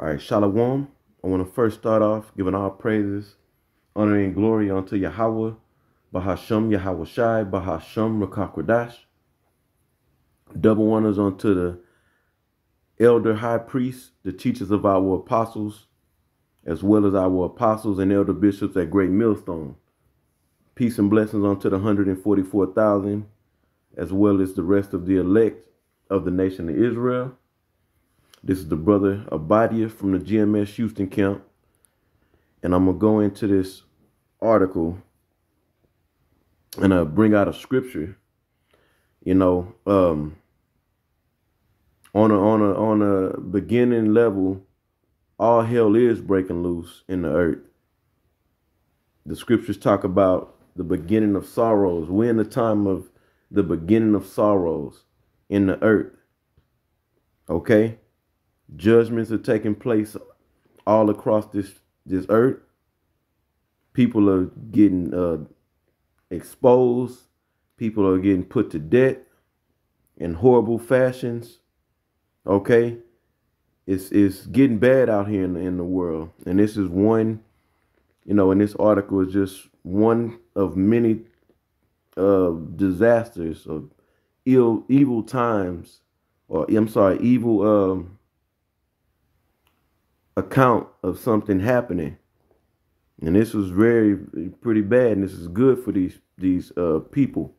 All right, Shalom. I want to first start off giving all praises, honor, and glory unto Yahweh, Bahasham Yahweh Shai, Bahasham Rakakwadash. Double honors unto the elder high priests, the teachers of our apostles, as well as our apostles and elder bishops at Great Millstone. Peace and blessings unto the 144,000, as well as the rest of the elect of the nation of Israel. This is the brother Abadia from the GMS Houston camp. And I'm going to go into this article and bring out a scripture, on a beginning level, all hell is breaking loose in the earth. The scriptures talk about the beginning of sorrows. We're in the time of the beginning of sorrows in the earth. Okay? Judgments are taking place all across this earth. People are getting exposed. People are getting put to death in horrible fashions. Okay? It's getting bad out here in the world. And this is one, and this article is just one of many disasters of evil times, evil account of something happening. And this was pretty bad, and this is good for these people.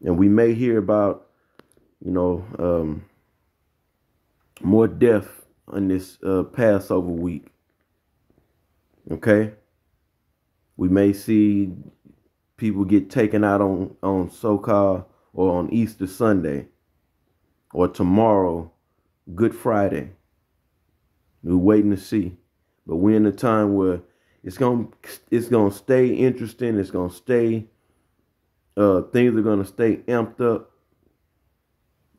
And we may hear about, more death on this Passover week. Okay? We may see people get taken out on so-called or on Easter Sunday or tomorrow, Good Friday. We're waiting to see. But we're in a time where it's gonna stay interesting. It's gonna stay. Things are gonna stay amped up.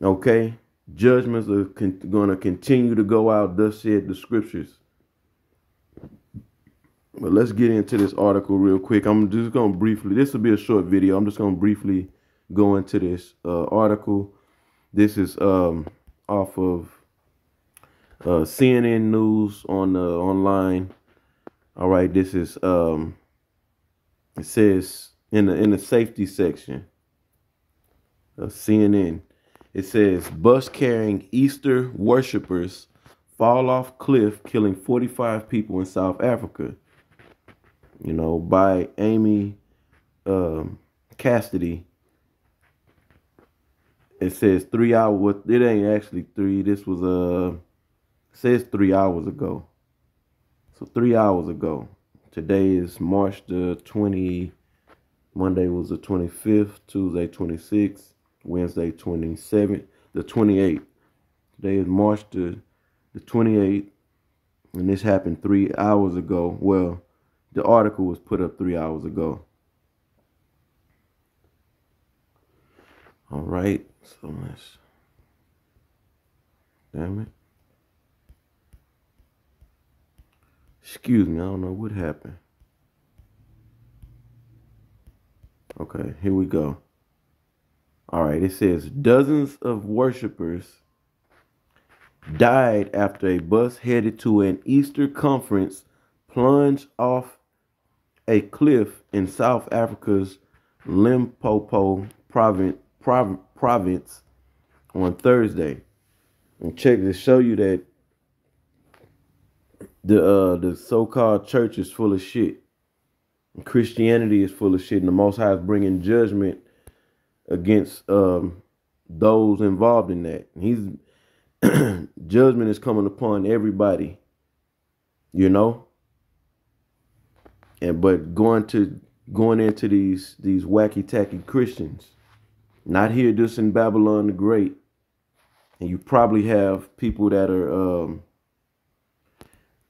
Okay, judgments are gonna continue to go out. Thus said the scriptures. But let's get into this article real quick. I'm just gonna briefly. This will be a short video. I'm just gonna briefly go into this article. This is off of CNN News on online. All right, this is it says in the safety section of CNN, it says bus carrying Easter worshippers fall off cliff, killing 45 people in South Africa. By Amy Cassidy. It says 3 hours. It ain't actually 3. This was it says 3 hours ago. So 3 hours ago. Today is March the 20. Monday was the 25th. Tuesday 26th. Wednesday 27th. The 28th. Today is March the 28th. And this happened 3 hours ago. Well, the article was put up 3 hours ago. All right. So let's. Damn it. Excuse me, I don't know what happened. Okay, here we go. All right, it says dozens of worshipers died after a bus headed to an Easter conference plunged off a cliff in South Africa's Limpopo province on Thursday. And check to show you that the so-called church is full of shit. Christianity is full of shit, and the Most High is bringing judgment against those involved in that. And he's judgment is coming upon everybody, but going into these wacky tacky Christians, not here just in Babylon the Great, and you probably have people that are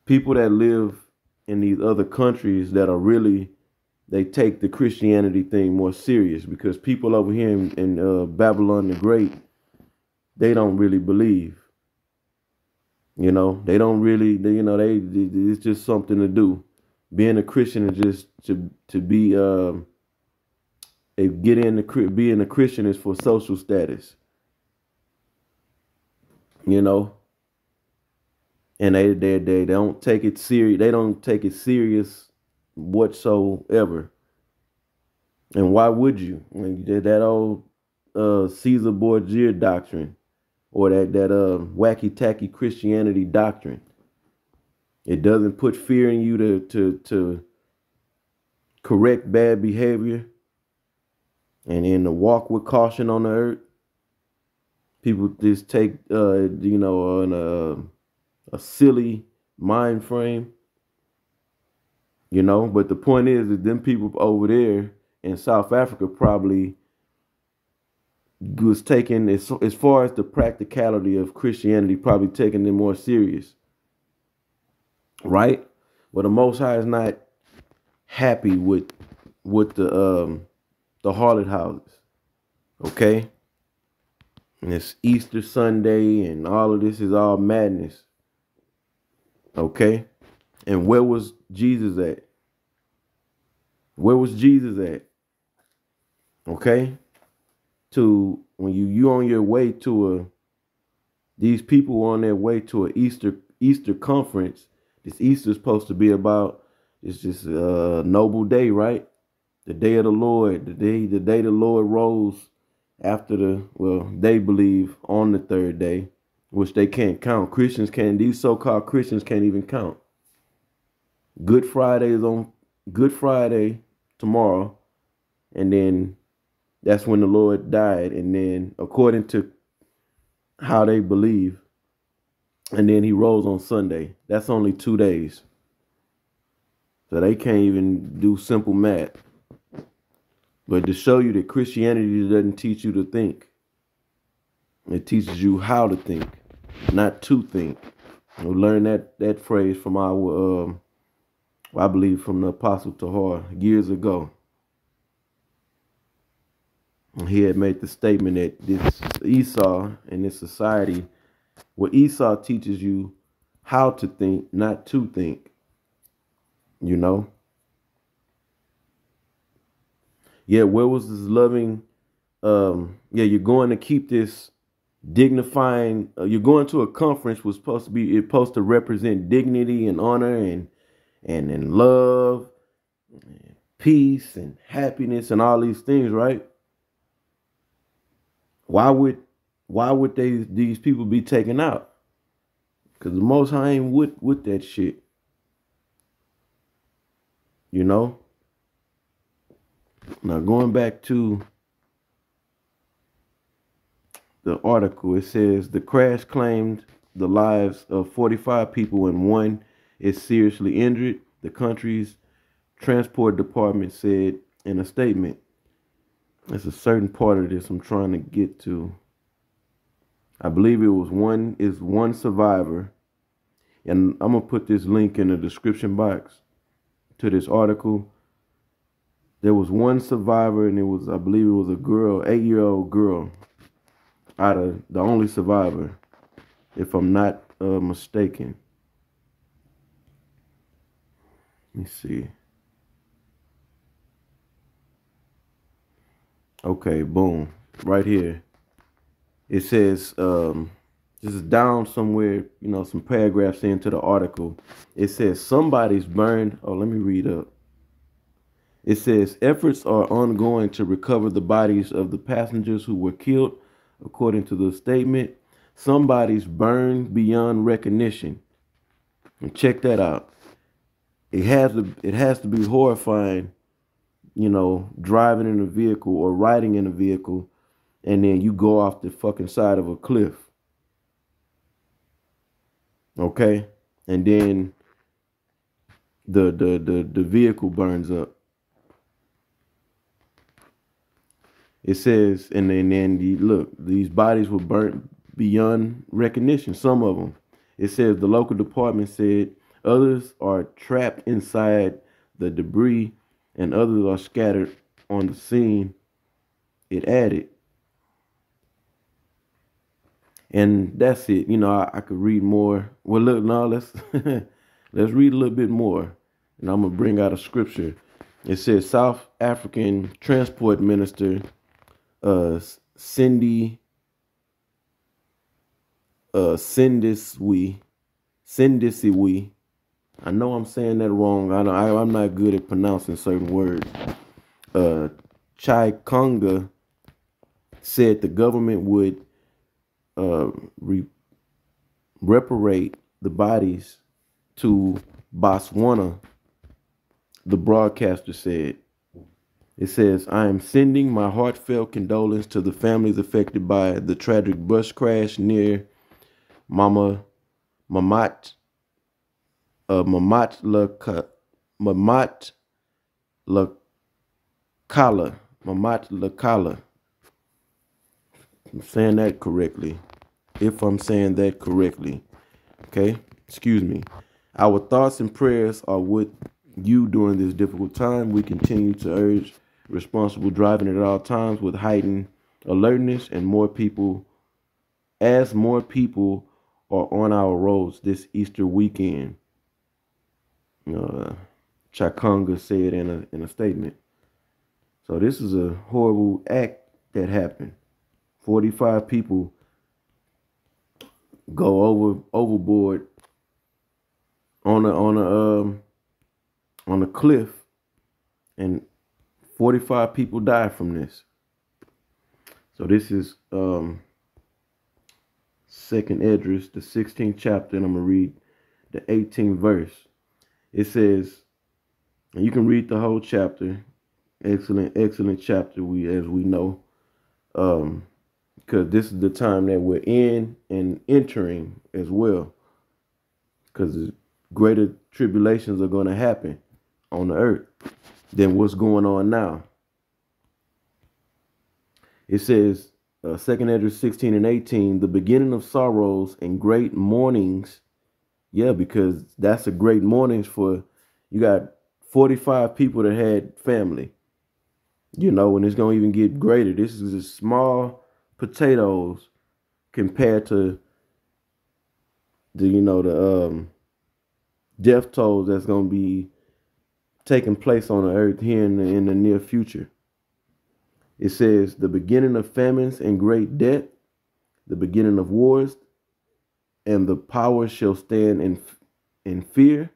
people that live in these other countries that are really, they take the Christianity thing more serious, because people over here in Babylon the Great, they don't really believe. They don't really, it's just something to do. Being a Christian is just to be, being a Christian is for social status. and they don't take it serious. They don't take it serious whatsoever. And why would you? When that old Caesar Borgia doctrine, or that wacky tacky Christianity doctrine, it doesn't put fear in you to correct bad behavior, and in the walk with caution on the earth. People just take a silly mind frame, But the point is that them people over there in South Africa probably was taking, as far as the practicality of Christianity, probably taking them more serious, right? Well, the Most High is not happy with the harlot houses, okay? And it's Easter Sunday, and all of this is all madness, okay? And where was Jesus at? Where was Jesus at? Okay? To when you on your way to these people on their way to a Easter conference. This Easter is supposed to be about, it's just a noble day, right? The day of the Lord, the day the Lord rose after they believe on the third day, which they can't count. These so-called Christians can't even count. Good Friday is on Good Friday tomorrow, and then that's when the Lord died, and then according to how they believe, and then he rose on Sunday. That's only 2 days. So they can't even do simple math. But to show you that Christianity doesn't teach you to think. It teaches you how to think, not to think. We learned that phrase from I believe from the Apostle Tahar years ago. He had made the statement that this Esau in this society, Esau teaches you how to think, not to think. Yeah, where was this loving? You're going to keep this dignifying. You're going to a conference was supposed to represent dignity and honor and love, and peace and happiness and all these things, right? Why would these people be taken out? Because the Most High ain't with that shit. Now going back to the article, it says the crash claimed the lives of 45 people and one is seriously injured, the country's transport department said in a statement. There's a certain part of this I'm trying to get to. I believe it was one survivor, and I'm gonna put this link in the description box to this article. There was one survivor, and I believe it was a girl, 8-year-old girl, out of the only survivor, if I'm not mistaken. Let me see. Okay, boom, right here. It says, this is down somewhere, some paragraphs into the article. It says somebody's burned. Oh, let me read up. It says efforts are ongoing to recover the bodies of the passengers who were killed. According to the statement, somebody's burned beyond recognition. And check that out. It has to be horrifying, driving in a vehicle or riding in a vehicle, and then you go off the fucking side of a cliff. Okay? And then the vehicle burns up. It says, and then these bodies were burnt beyond recognition, some of them. It says the local department said others are trapped inside the debris and others are scattered on the scene. It added. And that's it. I could read more. Well, look, now let's read a little bit more. And I'm going to bring out a scripture. It says South African Transport Minister Cindy Sindiswe Sindisiwi. I know I'm saying that wrong. I'm not good at pronouncing certain words. Chai Konga said the government would uh, reparate the bodies to Botswana, the broadcaster said. It says, I am sending my heartfelt condolence to the families affected by the tragic bus crash near Mama Mamat Mamat Lakala. Mamat Lakala. I'm saying that correctly. If I'm saying that correctly. Okay? Excuse me. Our thoughts and prayers are with you during this difficult time. We continue to urge responsible driving at all times with heightened alertness and more people are on our roads this Easter weekend. Chakonga said in a statement. So this is a horrible act that happened. 45 people go overboard on a cliff, and 45 people die from this. So this is Second Esdras, the 16th chapter, and I'm gonna read the 18th verse. It says, and you can read the whole chapter. Excellent chapter. As we know, because this is the time that we're in and entering as well. Because greater tribulations are going to happen on the earth than what's going on now. It says, 2 Esdras 16 and 18, the beginning of sorrows and great mournings. Yeah, because that's a great mournings for, you got 45 people that had family. You know, and it's going to even get greater. This is a small potatoes compared to the death tolls that's going to be taking place on the earth here in the near future. It says the beginning of famines and great debt, the beginning of wars, and the power shall stand in fear.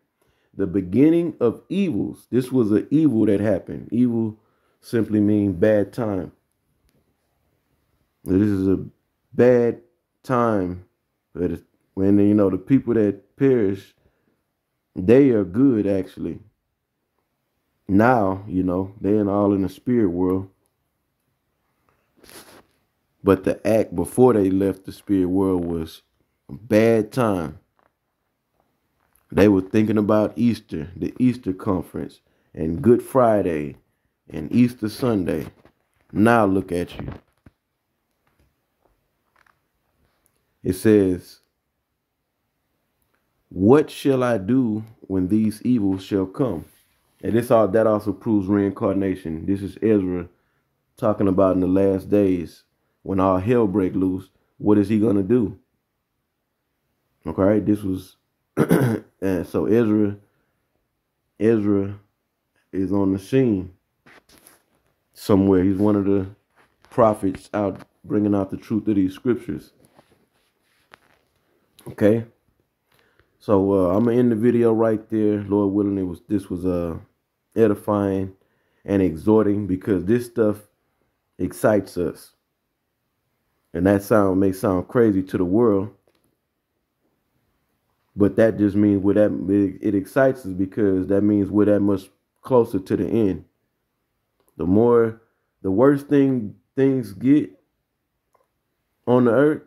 The beginning of evils. This was an evil that happened. Evil simply means bad time. This is a bad time. When the people that perish, they are good actually. Now, they're all in the spirit world. But the act before they left the spirit world was a bad time. They were thinking about Easter, the Easter conference, and Good Friday, and Easter Sunday. Now look at you. It says, what shall I do when these evils shall come? And that also proves reincarnation. This is Ezra talking about in the last days when all hell break loose. What is he going to do? Okay, this was, and so Ezra is on the scene somewhere. He's one of the prophets out bringing out the truth of these scriptures. Okay, so I'm gonna end the video right there. Lord willing, this was edifying and exhorting, because this stuff excites us, and that may sound crazy to the world, but that just means it excites us because that means we're that much closer to the end. The worst things get on the earth,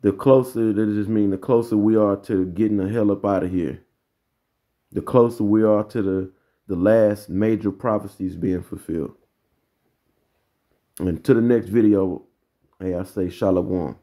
the closer we are to getting the hell up out of here. The closer we are to the last major prophecies being fulfilled. And to the next video, hey, I say shalom.